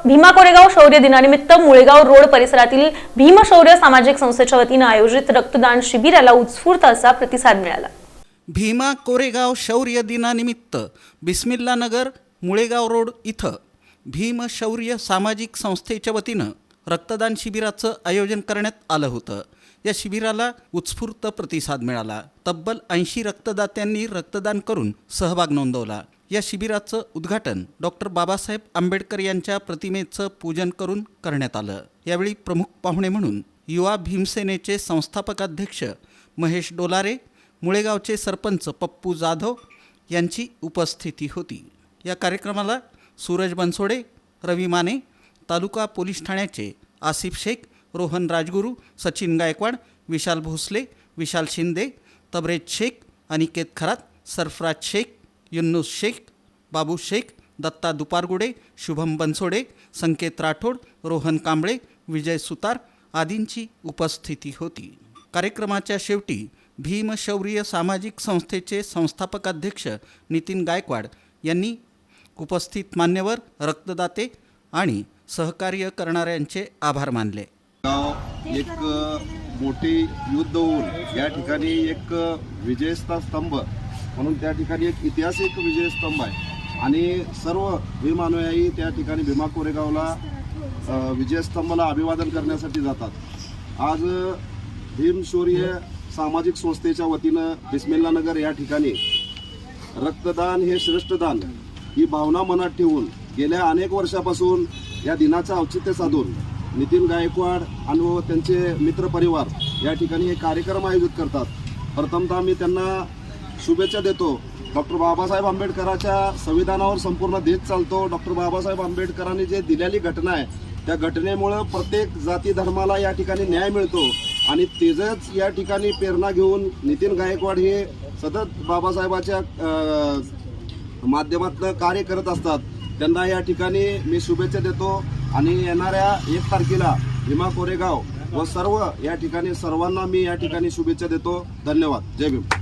भीमा कोरेगाव शौर्य दिनानिमित्त मुळेगाव रोड परिसरातील भीमशौर्य सामाजिक संस्थेच्या वतीने आयोजित रक्तदान शिबिराला उत्स्फूर्त असा प्रतिसाद मिळाला। भीमा कोरेगाव शौर्य दिनानिमित्त बिस्मिल्ला नगर मुळेगाव रोड इथं भीमशौर्य सामाजिक संस्थेच्या वतीनं रक्तदान शिबिराचं आयोजन करण्यात आलं होतं। या शिबिराला उत्स्फूर्त प्रतिसाद मिळाला। तब्बल 80 रक्तदात्यांनी रक्तदान करून सहभाग नोंदवला। या शिबिराचं उद्घाटन डॉक्टर बाबासाहेब आंबेडकर यांच्या प्रतिमेचं पूजन करून करण्यात आलं। यावेळी प्रमुख पाहुणे म्हणून युवा भीमसेनेचे संस्थापक अध्यक्ष महेश डोलारे, मुळेगावचे सरपंच पप्पू जाधव यांची उपस्थिती होती। या कार्यक्रमाला सूरज बनसोडे, रवी माने, तालुका पोलीस ठाण्याचे आसिफ शेख, रोहन राजगुरू, सचिन गायकवाड, विशाल भोसले, विशाल शिंदे, तबरेज शेख, अनिकेत खरात, सरफराज शेख, युन्नुस शेख, बाबू शेख, दत्ता दुपारगुडे, शुभम बनसोडे, संकेत राठोड, रोहन कांबळे, विजय सुतार आदींची उपस्थिती होती। कार्यक्रमाच्या शेवटी भीमशौर्य सामाजिक संस्थेचे संस्थापक अध्यक्ष नितीन गायकवाड यांनी उपस्थित मान्यवर, रक्तदाते आणि सहकार्य करणाऱ्यांचे आभार मानले। एक मोठी युद्ध होऊन या ठिकाणी एक विजयस्था स्तंभ म्हणून त्या ठिकाणी एक ऐतिहासिक विजयस्तंभ आहे आणि सर्व भीमानुयायी त्या ठिकाणी भीमा कोरेगावला विजयस्तंभाला अभिवादन करण्यासाठी जातात। आज भीमशौर्य सामाजिक संस्थेच्या वतीनं बिस्मिल्ला नगर या ठिकाणी रक्तदान हे श्रेष्ठ दान ही भावना मनात ठेवून गेल्या अनेक वर्षापासून या दिनाचं औचित्य साधून नितीन गायकवाड आणि त्यांचे मित्रपरिवार या ठिकाणी हे कार्यक्रम आयोजित करतात। प्रथमतः मी त्यांना शुभेच्छा देतो। डॉक्टर बाबासाहेब आंबेडकरांच्या संविधानावर संपूर्ण देश चालतो। डॉक्टर बाबासाहेब आंबेडकरांनी जे दिलेली घटना आहे त्या घटनेमुळे प्रत्येक जाती धर्माला या ठिकाणी न्याय मिळतो आणि तेजच या ठिकाणी प्रेरणा घेऊन नितीन गायकवाड हे सतत बाबासाहेबाच्या माध्यमातून कार्य करत असतात। त्यांना या ठिकाणी मी शुभेच्छा देतो आणि येणाऱ्या 1 तारखेला भीमा कोरेगाव व सर्व या ठिकाणी सर्वांना मी या ठिकाणी शुभेच्छा देतो। धन्यवाद। जय भीम।